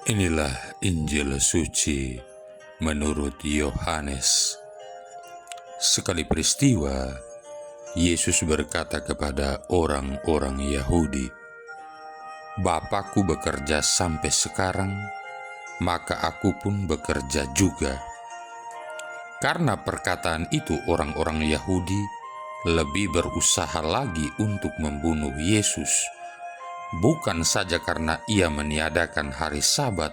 Inilah Injil suci menurut Yohanes. Sekali peristiwa, Yesus berkata kepada orang-orang Yahudi, "Bapakku bekerja sampai sekarang, maka aku pun bekerja juga." Karena perkataan itu, orang-orang Yahudi lebih berusaha lagi untuk membunuh Yesus, bukan saja karena ia meniadakan hari Sabat,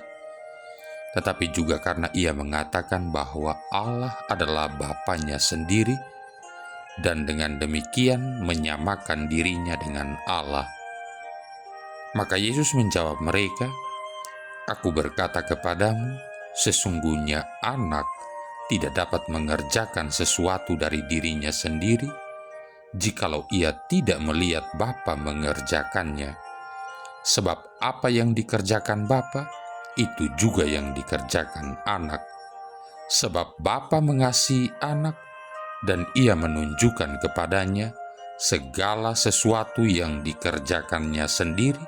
tetapi juga karena ia mengatakan bahwa Allah adalah Bapanya sendiri, dan dengan demikian menyamakan dirinya dengan Allah. Maka Yesus menjawab mereka, "Aku berkata kepadamu, sesungguhnya anak tidak dapat mengerjakan sesuatu dari dirinya sendiri, jikalau ia tidak melihat Bapa mengerjakannya. Sebab apa yang dikerjakan Bapa, itu juga yang dikerjakan anak. Sebab Bapa mengasihi anak, dan ia menunjukkan kepadanya segala sesuatu yang dikerjakannya sendiri,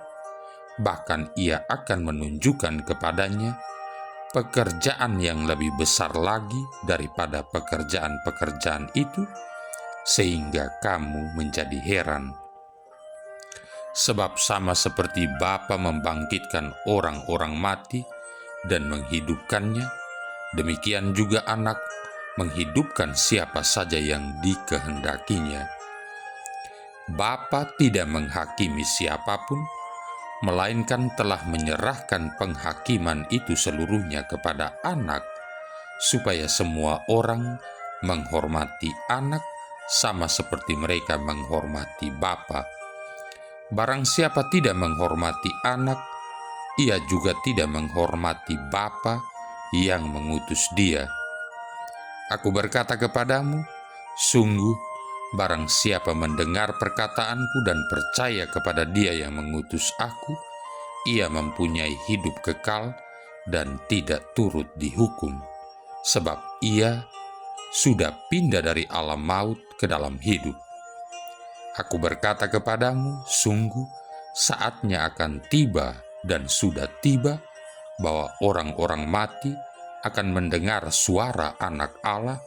bahkan ia akan menunjukkan kepadanya pekerjaan yang lebih besar lagi daripada pekerjaan-pekerjaan itu, sehingga kamu menjadi heran. Sebab sama seperti Bapa membangkitkan orang-orang mati dan menghidupkannya, demikian juga anak menghidupkan siapa saja yang dikehendakinya. Bapa tidak menghakimi siapapun, melainkan telah menyerahkan penghakiman itu seluruhnya kepada anak, supaya semua orang menghormati anak sama seperti mereka menghormati Bapa. Barang siapa tidak menghormati anak, ia juga tidak menghormati Bapa yang mengutus dia. Aku berkata kepadamu, sungguh, barang siapa mendengar perkataanku dan percaya kepada Dia yang mengutus aku, ia mempunyai hidup kekal dan tidak turut dihukum, sebab ia sudah pindah dari alam maut ke dalam hidup. Aku berkata kepadamu, sungguh, saatnya akan tiba dan sudah tiba, bahwa orang-orang mati akan mendengar suara Anak Allah,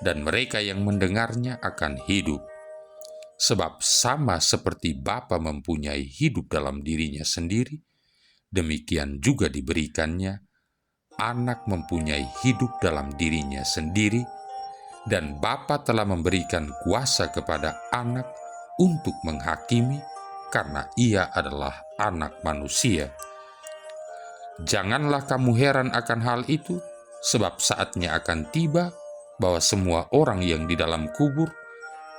dan mereka yang mendengarnya akan hidup. Sebab sama seperti Bapa mempunyai hidup dalam dirinya sendiri, demikian juga diberikannya, Anak mempunyai hidup dalam dirinya sendiri, dan Bapa telah memberikan kuasa kepada Anak untuk menghakimi, karena ia adalah Anak manusia. Janganlah kamu heran akan hal itu, sebab saatnya akan tiba bahwa semua orang yang di dalam kubur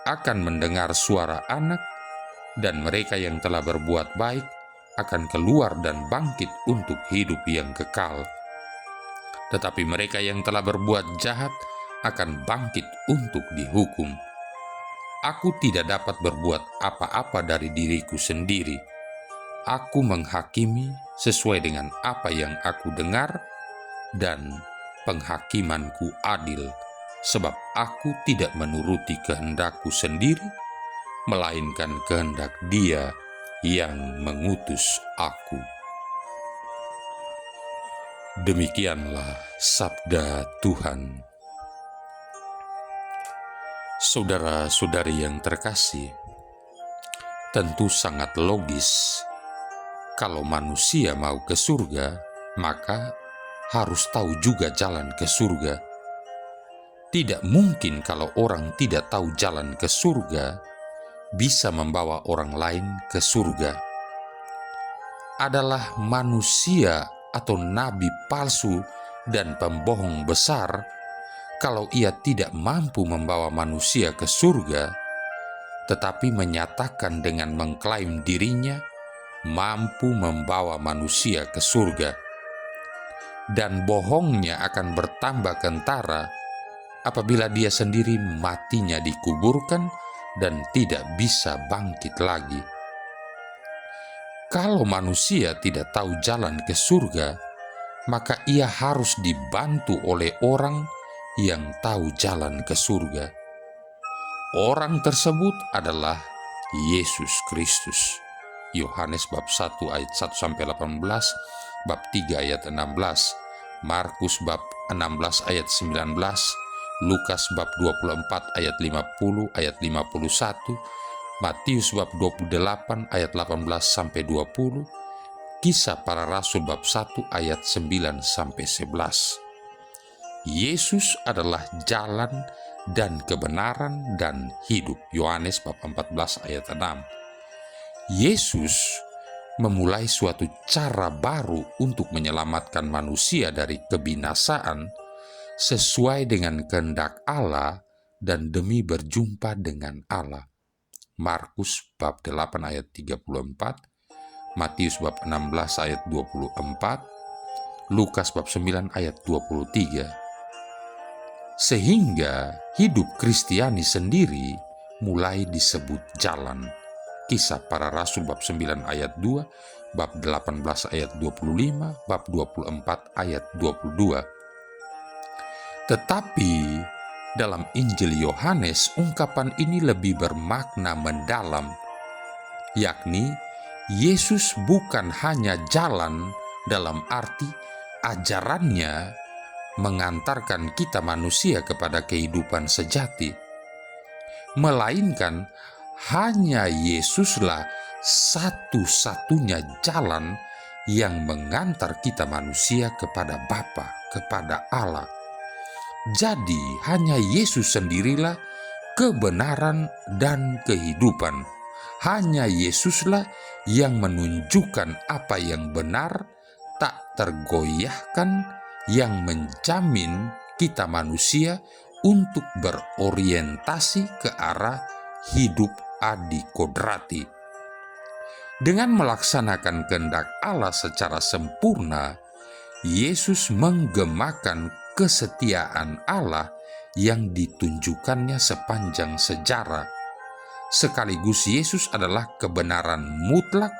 akan mendengar suara Anak, dan mereka yang telah berbuat baik akan keluar dan bangkit untuk hidup yang kekal. Tetapi mereka yang telah berbuat jahat akan bangkit untuk dihukum. Aku tidak dapat berbuat apa-apa dari diriku sendiri. Aku menghakimi sesuai dengan apa yang aku dengar, dan penghakimanku adil, sebab aku tidak menuruti kehendakku sendiri, melainkan kehendak Dia yang mengutus aku." Demikianlah sabda Tuhan. Saudara-saudari yang terkasih, tentu sangat logis kalau manusia mau ke surga, maka harus tahu juga jalan ke surga. Tidak mungkin kalau orang tidak tahu jalan ke surga, bisa membawa orang lain ke surga. Adalah manusia atau nabi palsu dan pembohong besar kalau ia tidak mampu membawa manusia ke surga, tetapi menyatakan dengan mengklaim dirinya mampu membawa manusia ke surga. Dan bohongnya akan bertambah kentara apabila dia sendiri matinya dikuburkan dan tidak bisa bangkit lagi. Kalau manusia tidak tahu jalan ke surga, maka ia harus dibantu oleh orang yang tahu jalan ke surga. Orang tersebut adalah Yesus Kristus. Yohanes bab 1 ayat 1-18 bab 3 ayat 16, Markus bab 16 ayat 19, Lukas bab 24 ayat 50 ayat 51, Matius bab 28 ayat 18 sampai 20, Kisah Para Rasul bab 1 ayat 9 sampai 11. Yesus adalah jalan dan kebenaran dan hidup. Yohanes bab 14 ayat 6. Yesus memulai suatu cara baru untuk menyelamatkan manusia dari kebinasaan sesuai dengan kehendak Allah dan demi berjumpa dengan Allah. Markus bab 8 ayat 34, Matius bab 16 ayat 24, Lukas bab 9 ayat 23. Sehingga hidup Kristiani sendiri mulai disebut jalan. Kisah Para Rasul bab 9 ayat 2, bab 18 ayat 25, bab 24 ayat 22. Tetapi dalam Injil Yohanes ungkapan ini lebih bermakna mendalam, yakni Yesus bukan hanya jalan dalam arti ajarannya mengantarkan kita manusia kepada kehidupan sejati, melainkan hanya Yesuslah satu-satunya jalan yang mengantar kita manusia kepada Bapa, kepada Allah. Jadi hanya Yesus sendirilah kebenaran dan kehidupan. Hanya Yesuslah yang menunjukkan apa yang benar, tak tergoyahkan, yang menjamin kita manusia untuk berorientasi ke arah hidup adikodrati. Dengan melaksanakan kehendak Allah secara sempurna, Yesus menggemakan kesetiaan Allah yang ditunjukkannya sepanjang sejarah. Sekaligus Yesus adalah kebenaran mutlak,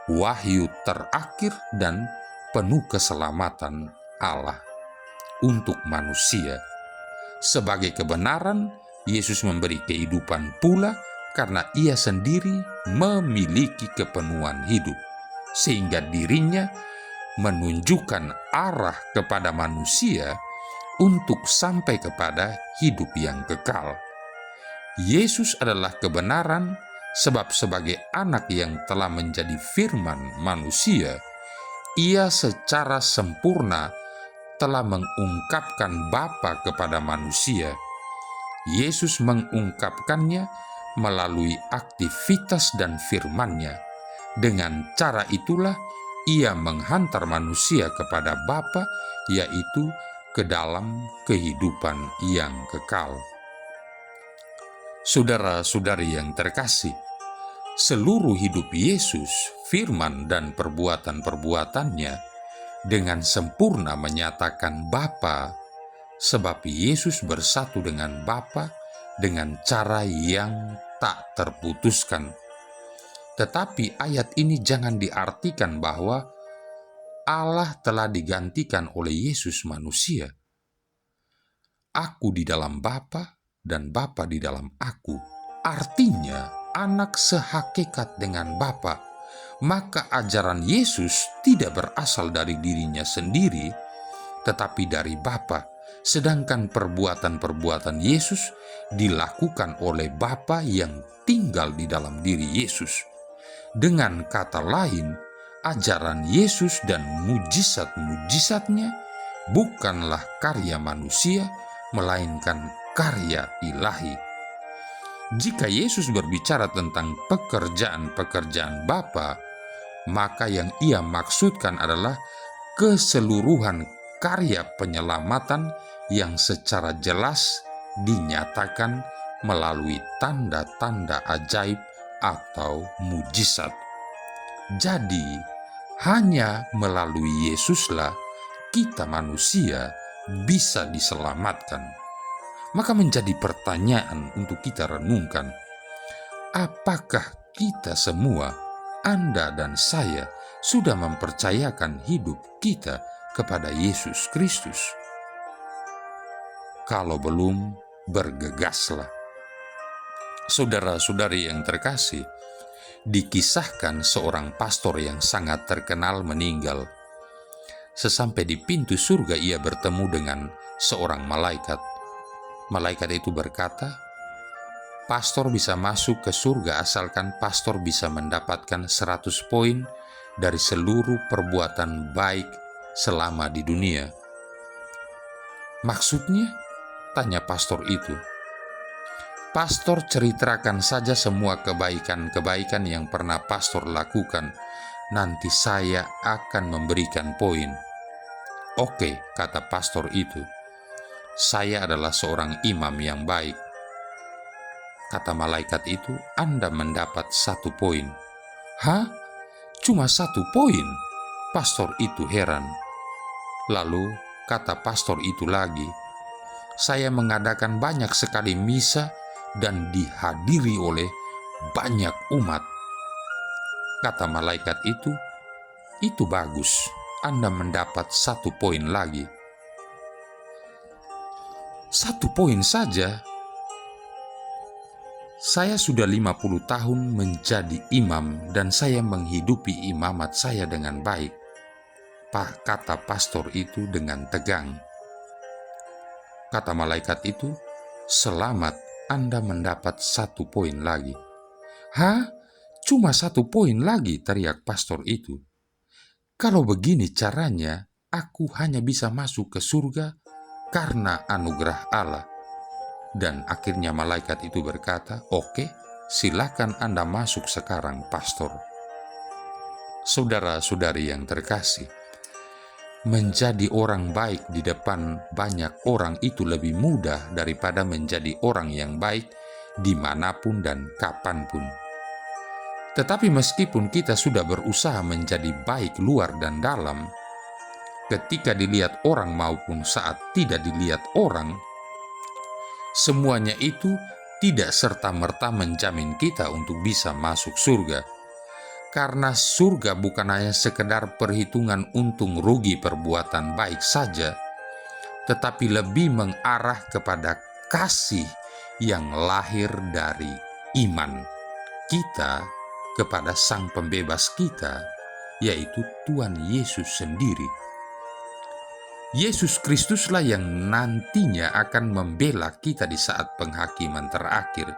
wahyu terakhir, dan penuh keselamatan Allah untuk manusia. Sebagai kebenaran, Yesus memberi kehidupan pula karena Ia sendiri memiliki kepenuhan hidup, sehingga dirinya menunjukkan arah kepada manusia untuk sampai kepada hidup yang kekal. Yesus adalah kebenaran sebab sebagai anak yang telah menjadi firman manusia, Ia secara sempurna telah mengungkapkan Bapa kepada manusia. Yesus mengungkapkannya melalui aktivitas dan firman-Nya. Dengan cara itulah Ia menghantar manusia kepada Bapa, yaitu ke dalam kehidupan yang kekal. Saudara-saudari yang terkasih, seluruh hidup Yesus, firman dan perbuatan-perbuatannya dengan sempurna menyatakan Bapa, sebab Yesus bersatu dengan Bapa dengan cara yang tak terputuskan. Tetapi ayat ini jangan diartikan bahwa Allah telah digantikan oleh Yesus manusia. Aku di dalam Bapa dan Bapa di dalam aku. Artinya anak sehakikat dengan Bapa. Maka ajaran Yesus tidak berasal dari dirinya sendiri, tetapi dari Bapa. Sedangkan perbuatan-perbuatan Yesus dilakukan oleh Bapa yang tinggal di dalam diri Yesus. Dengan kata lain, ajaran Yesus dan mujizat-mujizatnya bukanlah karya manusia, melainkan karya ilahi. Jika Yesus berbicara tentang pekerjaan-pekerjaan Bapa, maka yang Ia maksudkan adalah keseluruhan karya penyelamatan yang secara jelas dinyatakan melalui tanda-tanda ajaib atau mujizat. Jadi, hanya melalui Yesuslah kita manusia bisa diselamatkan. Maka menjadi pertanyaan untuk kita renungkan, apakah kita semua, Anda dan saya, sudah mempercayakan hidup kita kepada Yesus Kristus? Kalau belum, bergegaslah. Saudara-saudari yang terkasih, dikisahkan seorang pastor yang sangat terkenal meninggal. Sesampai di pintu surga ia bertemu dengan seorang malaikat. Malaikat itu berkata, pastor bisa masuk ke surga asalkan pastor bisa mendapatkan 100 poin dari seluruh perbuatan baik selama di dunia. Maksudnya? Tanya pastor itu. Pastor ceritakan saja semua kebaikan-kebaikan yang pernah pastor lakukan. Nanti saya akan memberikan poin. Oke, kata pastor itu. Saya adalah seorang imam yang baik. Kata malaikat itu, Anda mendapat 1 poin. Hah? Cuma 1 poin? Pastor itu heran. Lalu kata pastor itu lagi, saya mengadakan banyak sekali misa dan dihadiri oleh banyak umat. Kata malaikat itu bagus, Anda mendapat 1 poin lagi. 1 poin saja? Saya sudah 50 tahun menjadi imam dan saya menghidupi imamat saya dengan baik, kata pastor itu dengan tegang. Kata malaikat itu, selamat, Anda mendapat 1 poin lagi. Hah? Cuma 1 poin lagi, teriak pastor itu. Kalau begini caranya, aku hanya bisa masuk ke surga karena anugerah Allah. Dan akhirnya malaikat itu berkata, oke, silakan Anda masuk sekarang, pastor. Saudara-saudari yang terkasih, menjadi orang baik di depan banyak orang itu lebih mudah daripada menjadi orang yang baik dimanapun dan kapanpun. Tetapi meskipun kita sudah berusaha menjadi baik luar dan dalam, ketika dilihat orang maupun saat tidak dilihat orang, semuanya itu tidak serta-merta menjamin kita untuk bisa masuk surga. Karena surga bukan hanya sekedar perhitungan untung rugi perbuatan baik saja, tetapi lebih mengarah kepada kasih yang lahir dari iman kita kepada Sang Pembebas kita, yaitu Tuhan Yesus sendiri. Yesus Kristuslah yang nantinya akan membela kita di saat penghakiman terakhir.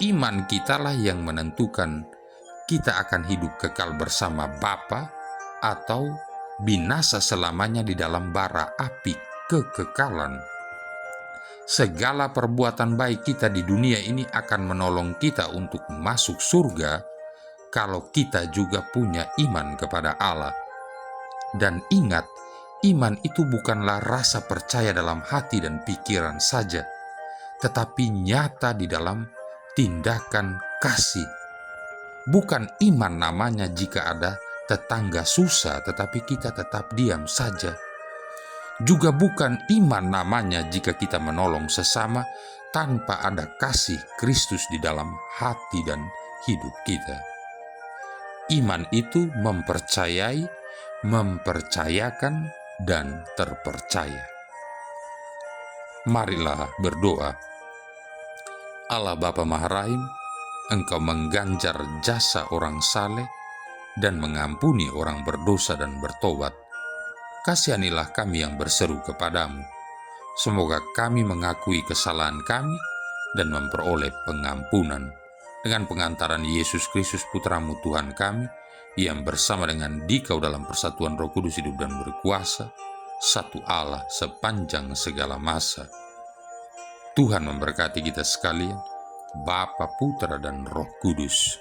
Iman kitalah yang menentukan kita akan hidup kekal bersama Bapa atau binasa selamanya di dalam bara api kekekalan. Segala perbuatan baik kita di dunia ini akan menolong kita untuk masuk surga kalau kita juga punya iman kepada Allah. Dan ingat, iman itu bukanlah rasa percaya dalam hati dan pikiran saja, tetapi nyata di dalam tindakan kasih. Bukan iman namanya jika ada tetangga susah tetapi kita tetap diam saja. Juga bukan iman namanya jika kita menolong sesama tanpa ada kasih Kristus di dalam hati dan hidup kita. Iman itu mempercayai, mempercayakan, dan terpercaya. Marilah berdoa. Allah Bapa Maharahim, Engkau mengganjar jasa orang saleh dan mengampuni orang berdosa dan bertobat. Kasihanilah kami yang berseru kepadamu. Semoga kami mengakui kesalahan kami dan memperoleh pengampunan. Dengan pengantaran Yesus Kristus Putramu Tuhan kami, yang bersama dengan Dikau dalam persatuan Roh Kudus hidup dan berkuasa, satu Allah sepanjang segala masa. Tuhan memberkati kita sekalian, Bapa, Putra, dan Roh Kudus.